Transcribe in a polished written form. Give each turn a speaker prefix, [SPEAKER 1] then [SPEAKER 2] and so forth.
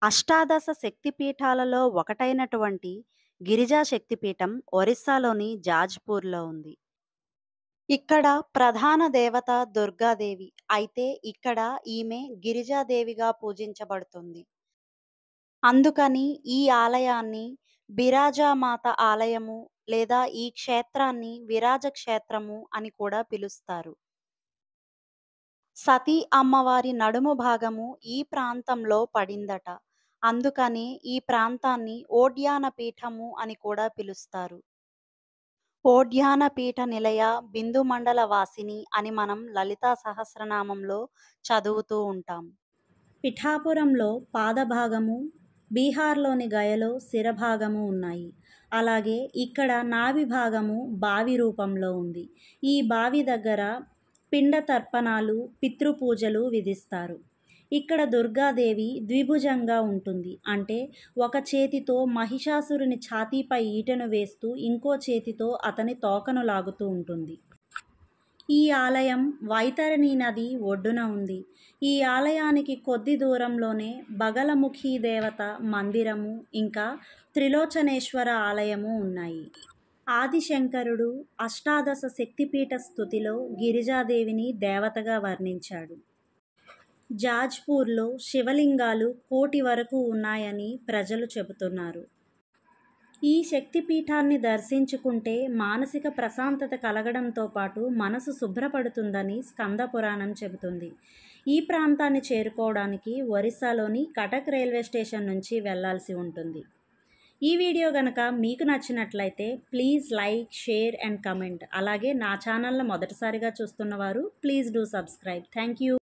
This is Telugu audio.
[SPEAKER 1] అష్టాదశ శక్తిపీఠాలలో ఒకటైనటువంటి గిరిజా శక్తిపీఠం ఒరిస్సాలోని జాజ్పూర్‌లో ఉంది. ఇక్కడ ప్రధాన దేవత దుర్గాదేవి. అయితే ఇక్కడ ఈమె గిరిజాదేవిగా పూజించబడుతుంది. అందుకని ఈ ఆలయాన్ని బిరాజామాత ఆలయము లేదా ఈ క్షేత్రాన్ని విరాజ క్షేత్రము అని కూడా పిలుస్తారు. సతీ అమ్మవారి నడుము భాగము ఈ ప్రాంతంలో పడిందట. అందుకనే ఈ ప్రాంతాన్ని ఓడ్యాన పీఠము అని కూడా పిలుస్తారు. ఓడ్యాన పీఠ నిలయ బిందు మండల వాసిని అని మనం లలితా సహస్రనామంలో చదువుతూ ఉంటాం. పిఠాపురంలో పాదభాగము, బీహార్లోని గయలో శిరభాగము ఉన్నాయి. అలాగే ఇక్కడ నాభి భాగము బావి రూపంలో ఉంది. ఈ బావి దగ్గర పిండ తర్పణాలు, పితృపూజలు విధిస్తారు. ఇక్కడ దుర్గాదేవి ద్విభుజంగా ఉంటుంది. అంటే ఒక చేతితో మహిషాసురుని ఛాతీపై ఈటెను వేస్తూ ఇంకో చేతితో అతని తోకను లాగుతూ ఉంటుంది. ఈ ఆలయం వైతరణి నది ఒడ్డున ఉంది. ఈ ఆలయానికి కొద్ది దూరంలోనే బగలముఖి దేవత మందిరము ఇంకా త్రిలోచనేశ్వర ఆలయము ఉన్నాయి. ఆదిశంకరుడు అష్టాదశ శక్తిపీఠ స్తుతిలో గిరిజాదేవిని దేవతగా వర్ణించాడు. జాజ్పూర్లో శివలింగాలు 1,000,000 వరకు ఉన్నాయని ప్రజలు చెబుతున్నారు. ఈ శక్తిపీఠాన్ని దర్శించుకుంటే మానసిక ప్రశాంతత కలగడంతో పాటు మనసు శుభ్రపడుతుందని స్కంద పురాణం చెబుతుంది. ఈ ప్రాంతాన్ని చేరుకోవడానికి ఒరిస్సాలోని కటక్ రైల్వే స్టేషన్ నుంచి వెళ్లాల్సి ఉంటుంది. ఈ వీడియో గనక మీకు నచ్చినట్లయితే please like, share and comment. అలాగే నా ఛానల్ని మొదటిసారిగా చూస్తున్నవారు please do subscribe. Thank you.